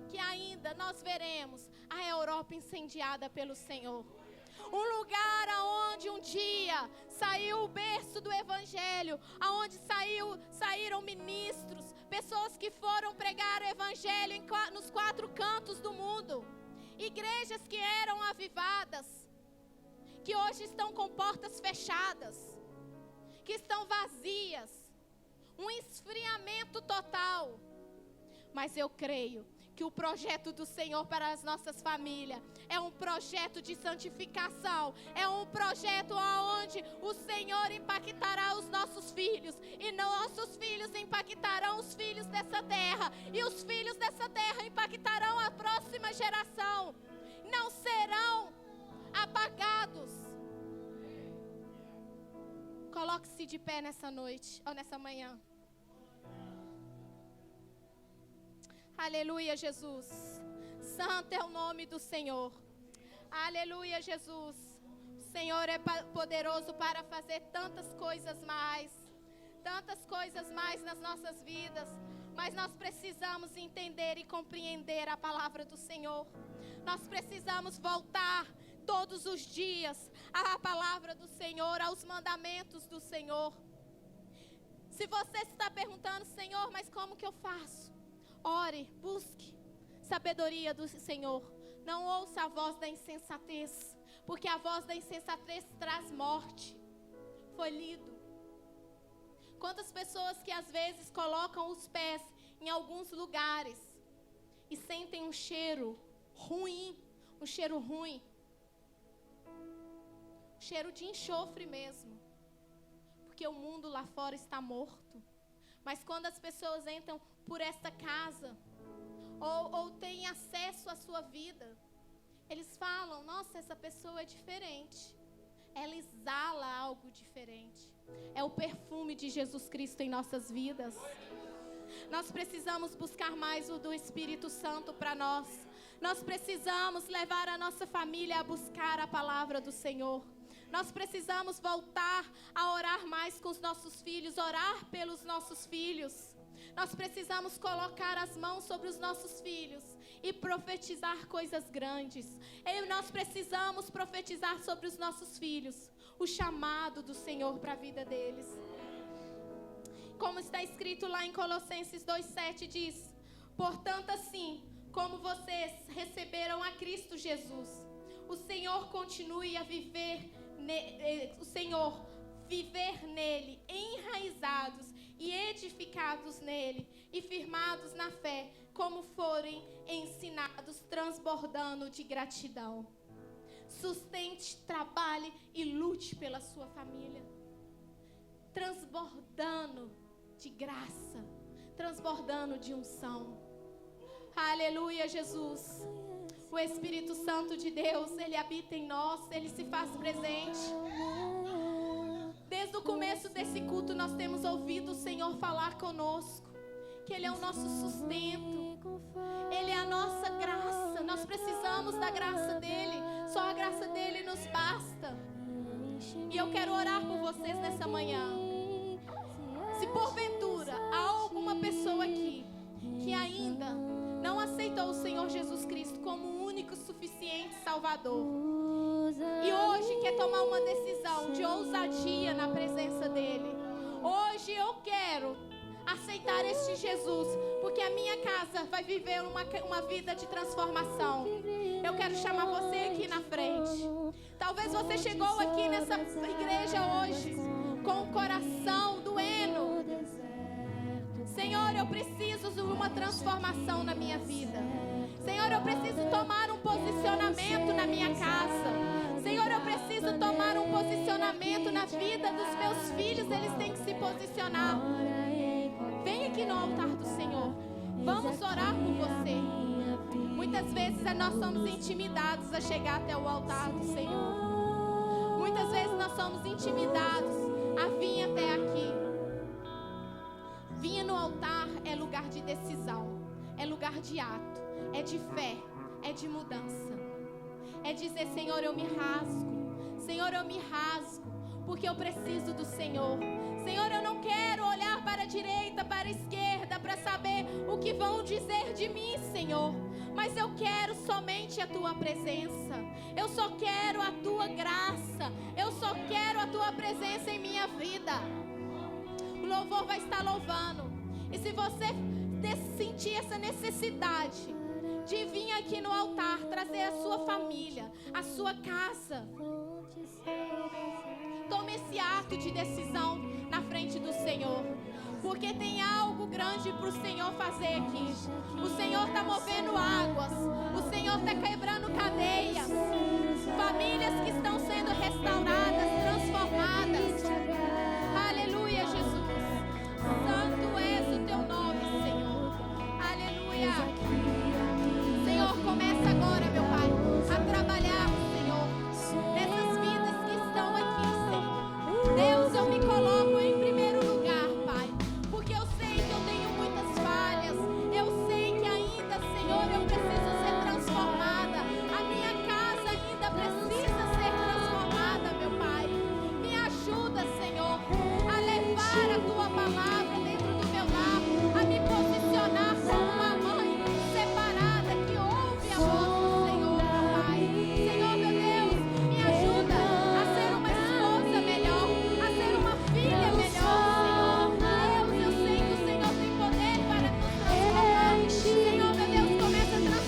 que ainda nós veremos a Europa incendiada pelo Senhor. Um lugar aonde um dia saiu o berço do Evangelho, aonde saíram ministros, pessoas que foram pregar o Evangelho nos 4 cantos do mundo. Igrejas que eram avivadas, que hoje estão com portas fechadas, que estão vazias, um esfriamento total. Mas eu creio que o projeto do Senhor para as nossas famílias é um projeto de santificação, é um projeto onde o Senhor impactará os nossos filhos, e nossos filhos impactarão os filhos dessa terra, e os filhos dessa terra impactarão a próxima geração. Não serão apagados. Coloque-se de pé nessa noite, ou nessa manhã. Aleluia, Jesus. Santo é o nome do Senhor. Aleluia, Jesus. O Senhor é poderoso para fazer tantas coisas mais nas nossas vidas. Mas nós precisamos entender e compreender a palavra do Senhor. Nós precisamos voltar todos os dias à palavra do Senhor, aos mandamentos do Senhor. Se você está perguntando: Senhor, mas como que eu faço? Ore, busque sabedoria do Senhor. Não ouça a voz da insensatez, porque a voz da insensatez traz morte. Foi lido. Quantas pessoas que às vezes colocam os pés em alguns lugares e sentem um cheiro ruim, um cheiro de enxofre mesmo, porque o mundo lá fora está morto. Mas quando as pessoas entram por esta casa, ou têm acesso à sua vida, eles falam: nossa, essa pessoa é diferente, ela exala algo diferente. É o perfume de Jesus Cristo em nossas vidas. Nós precisamos buscar mais o do Espírito Santo para nós. Nós precisamos levar a nossa família a buscar a palavra do Senhor. Nós precisamos voltar a orar mais com os nossos filhos, orar pelos nossos filhos. Nós precisamos colocar as mãos sobre os nossos filhos e profetizar coisas grandes. Nós precisamos profetizar sobre os nossos filhos o chamado do Senhor para a vida deles. Como está escrito lá em Colossenses 2:7, diz: portanto, assim como vocês receberam a Cristo Jesus, o Senhor continue a viver nele, enraizados e edificados nele e firmados na fé, como forem ensinados, transbordando de gratidão. Sustente, trabalhe e lute pela sua família, transbordando de graça, transbordando de unção. Aleluia, Jesus. O Espírito Santo de Deus, Ele habita em nós, Ele se faz presente. Desde o começo desse culto nós temos ouvido o Senhor falar conosco, que Ele é o nosso sustento, Ele é a nossa graça. Nós precisamos da graça dEle, só a graça dEle nos basta. E eu quero orar por vocês nessa manhã. Se porventura há alguma pessoa aqui que ainda não aceitou o Senhor Jesus Cristo como o único suficiente Salvador, e hoje quer tomar uma decisão de ousadia na presença dEle, hoje eu quero aceitar este Jesus, porque a minha casa vai viver uma vida de transformação. Eu quero chamar você aqui na frente. Talvez você chegou aqui nessa igreja hoje com o coração doendo. Senhor, eu preciso de uma transformação na minha vida. Senhor, eu preciso tomar um posicionamento na minha casa. Senhor, eu preciso tomar um posicionamento na vida dos meus filhos. Eles têm que se posicionar. Vem aqui no altar do Senhor. Vamos orar por você. Muitas vezes nós somos intimidados a chegar até o altar do Senhor. Muitas vezes nós somos intimidados a vir até aqui. Vir no altar é lugar de decisão, é lugar de ato, é de fé, é de mudança. É dizer: Senhor, eu me rasgo. Senhor, eu me rasgo, porque eu preciso do Senhor. Senhor, eu não quero olhar para a direita, para a esquerda, para saber o que vão dizer de mim, Senhor. Mas eu quero somente a Tua presença. Eu só quero a Tua graça. Eu só quero a Tua presença em minha vida. O louvor vai estar louvando. E se você sentir essa necessidade de vir aqui no altar, trazer a sua família, a sua casa, tome esse ato de decisão na frente do Senhor, porque tem algo grande para o Senhor fazer aqui. O Senhor está movendo águas, o Senhor está quebrando cadeias, famílias que estão sendo restauradas, transformadas. Aleluia, Jesus. Santo és o Teu nome, Senhor. Aleluia. Senhor, começa agora, meu Pai, a trabalhar, Senhor, nessas vidas que estão aqui, Senhor. Deus, eu me coloco em primeiro lugar, Pai, porque eu sei que eu tenho muitas falhas. Eu sei que ainda, Senhor, eu preciso ser transformada. A minha casa ainda precisa ser transformada, meu Pai. Me ajuda, Senhor, a levar a Tua palavra dentro do meu lar, a me posicionar como uma mãe separada que ouve a voz do Senhor, meu Pai. Senhor, meu Deus, me ajuda a ser uma esposa melhor, a ser uma filha melhor, Senhor. Deus, eu sei que o Senhor tem poder para nos transformar. Senhor, meu Deus, começa a transformar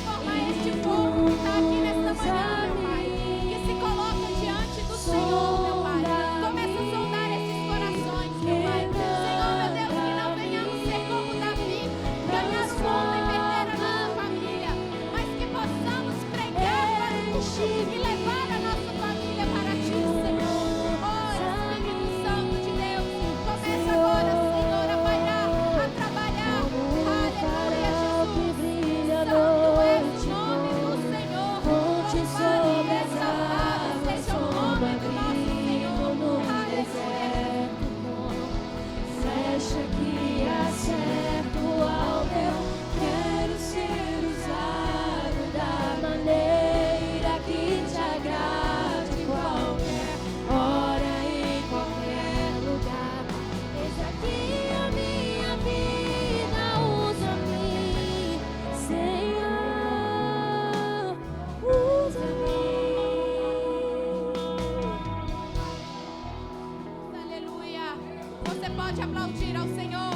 pode aplaudir ao Senhor.